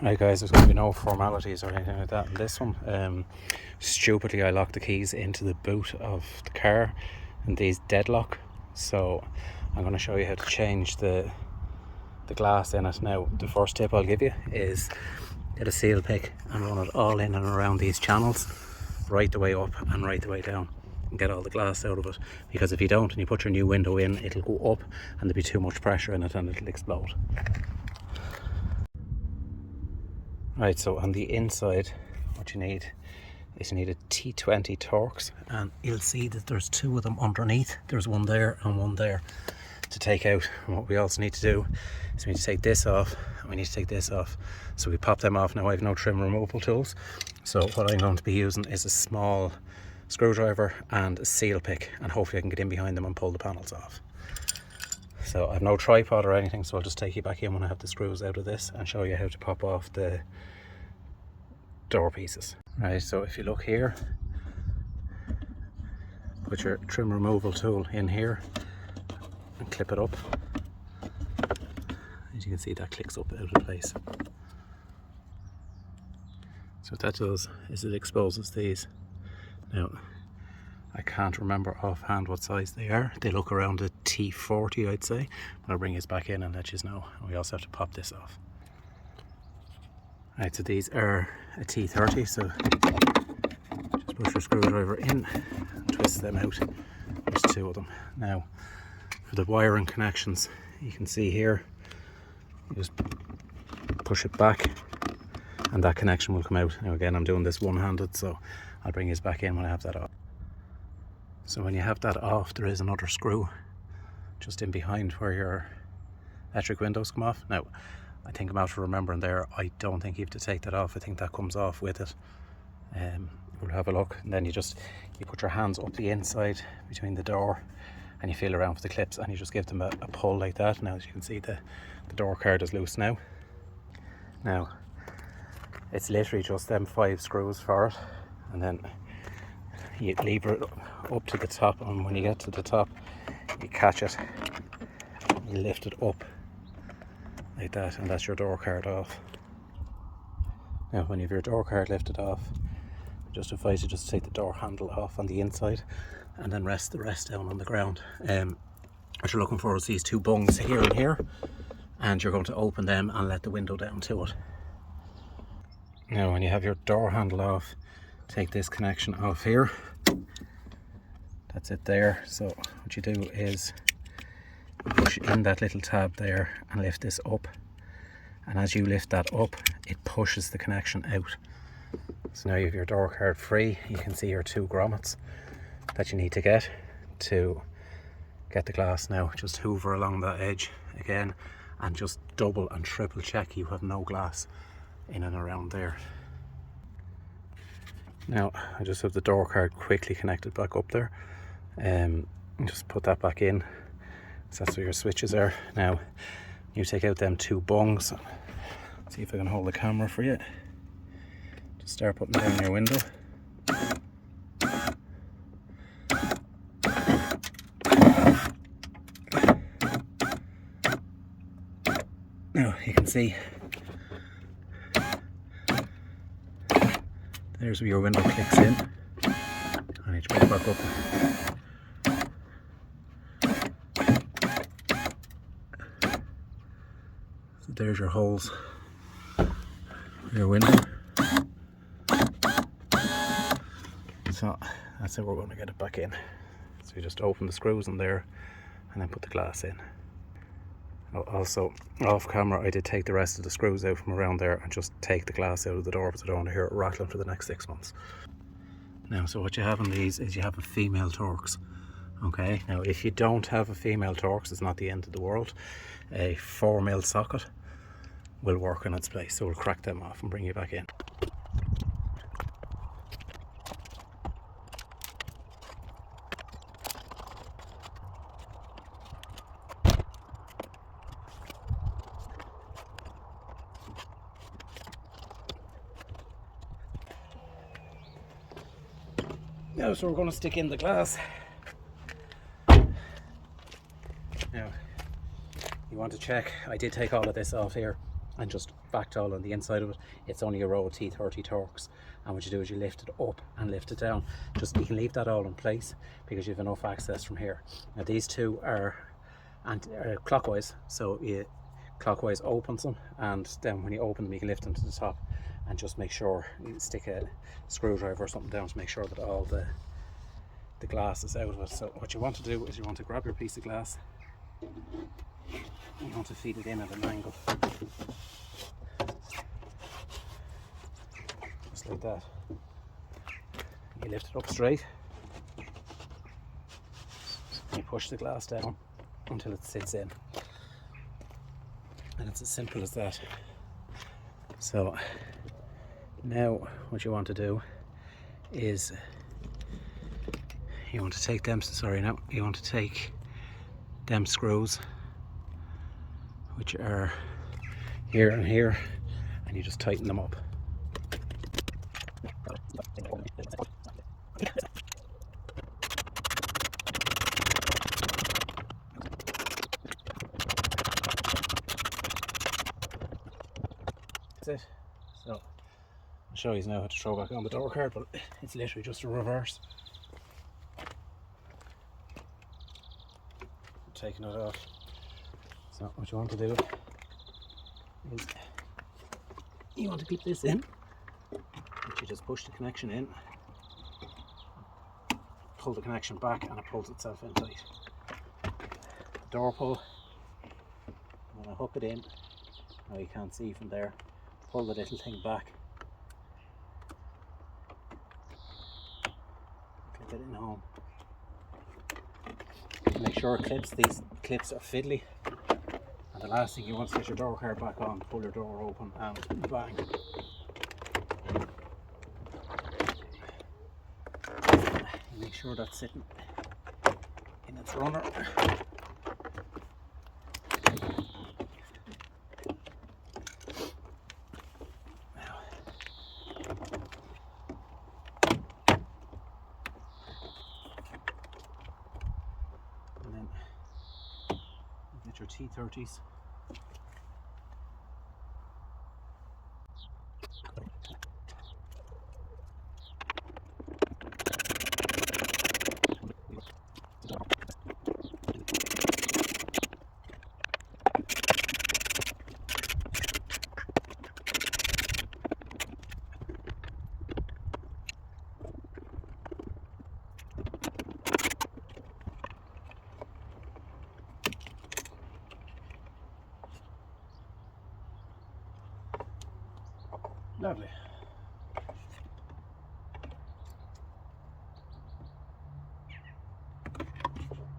Right guys, there's going to be no formalities or anything like that in this one. Stupidly I locked the keys into the boot of the car and these deadlock, so I'm going to show you how to change the glass in it. Now the first tip I'll give you is get a seal pick and run it all in and around these channels, right the way up and right the way down, and get all the glass out of it, because if you don't and you put your new window in, it'll go up and there'll be too much pressure in it and it'll explode. Right, so on the inside what you need is you need a T20 Torx, and you'll see that there's two of them underneath. There's one there and one there to take out. And what we also need to do is we need to take this off and we need to take this off. So we pop them off. Now I have no trim removal tools, so what I'm going to be using is a small screwdriver and a seal pick, and hopefully I can get in behind them and pull the panels off. So I have no tripod or anything, so I'll just take you back in when I have the screws out of this and show you how to pop off the door pieces. Right, so if you look here, put your trim removal tool in here and clip it up. As you can see, that clicks up out of place. So what that does is it exposes these. Now I can't remember offhand what size they are. They look around a T40 I'd say, but I'll bring this back in and let you know. We also have to pop this off. Right, so these are a T30, so just push your screwdriver in and twist them out. There's two of them. Now for the wiring connections, you can see here, you just push it back and that connection will come out. Now again, I'm doing this one-handed, so I'll bring this back in when I have that off. So when you have that off, there is another screw just in behind where your electric windows come off. Now I think I'm after remembering there, I don't think you have to take that off. I think that comes off with it. We'll have a look, and then you put your hands up the inside between the door and you feel around for the clips and you just give them a pull like that. Now as you can see, the door card is loose now. Now it's literally just them 5 screws for it, and then you lever it up to the top, and when you get to the top you catch it, you lift it up like that, and that's your door card off. Now when you have your door card lifted off, I just advise you just take the door handle off on the inside and then rest the rest down on the ground. What you're looking for is these two bungs here and here, and you're going to open them and let the window down to it. Now when you have your door handle off, take this connection off here. That's it there. So what you do is push in that little tab there and lift this up, and as you lift that up, it pushes the connection out. So now you have your door card free. You can see your 2 grommets that you need to get the glass. Now just hoover along that edge again and just double and triple check you have no glass in and around there. Now I just have the door card quickly connected back up there, and just put that back in. So that's where your switches are. Now you take out them 2 bungs. See if I can hold the camera for you. Just start putting down your window. Now you can see there's where your window clicks in. I need to put it back up. So there's your holes for your window. So that's how we're going to get it back in. So you just open the screws in there and then put the glass in. Also, off camera I did take the rest of the screws out from around there and just take the glass out of the door because I don't want to hear it rattling for the next 6 months. Now, so what you have in these is you have a female Torx. Okay, now if you don't have a female Torx, it's not the end of the world. A 4mm socket will work in its place, so we'll crack them off and bring you back in. Now, so we're going to stick in the glass. Now, you want to check, I did take all of this off here. and just backed-all on the inside of it. It's only a row of T30 Torx, and what you do is you lift it up and lift it down. Just, you can leave that all in place because you have enough access from here. Now these two are clockwise, so you clockwise opens them, and then when you open them you can lift them to the top, and just make sure you stick a screwdriver or something down to make sure that all the glass is out of it. So what you want to do is you want to grab your piece of glass, you want to feed it in at an angle, just like that. You lift it up straight, you push the glass down until it sits in, and it's as simple as that. So now what you want to do is you want to take them, you want to take them screws, which are here and here, and you just tighten them up. That's it. So I'll show you now how to throw back on the door card, but it's literally just a reverse. Taking it off. So what you want to do is you want to keep this in, which you just push the connection in, pull the connection back, and it pulls itself in tight. The door pull, I'm going to hook it in. Now you can't see from there. Pull the little thing back, clip it in home. Make sure it clips. These clips are fiddly, and the last thing you want is get your door card back on, pull your door open, and bang. Make sure that's sitting in its runner. Your T30s. Lovely.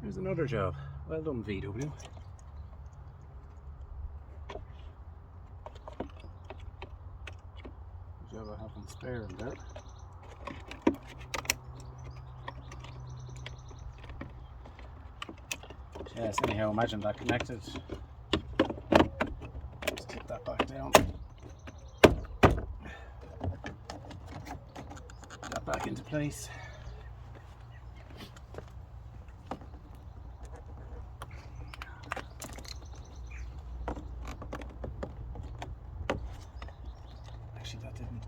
Here's another job. Well done, VW. Good job I have one spare in there. Yes, anyhow, imagine that connected. Just clip that back down. That back into place. Actually, that didn't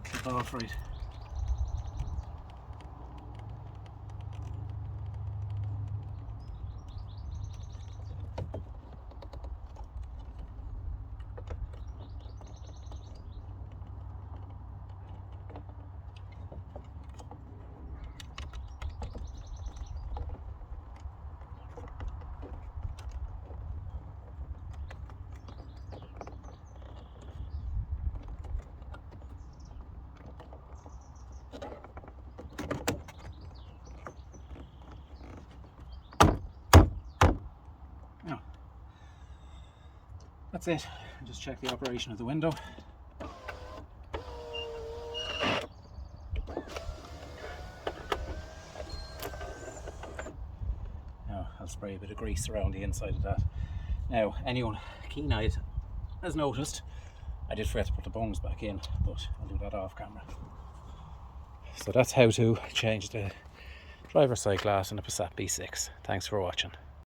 clip off right. That's it. Just check the operation of the window. Now I'll spray a bit of grease around the inside of that. Now, anyone keen-eyed has noticed I did forget to put the bungs back in, but I'll do that off camera. So that's how to change the driver's side glass in a Passat B6. Thanks for watching.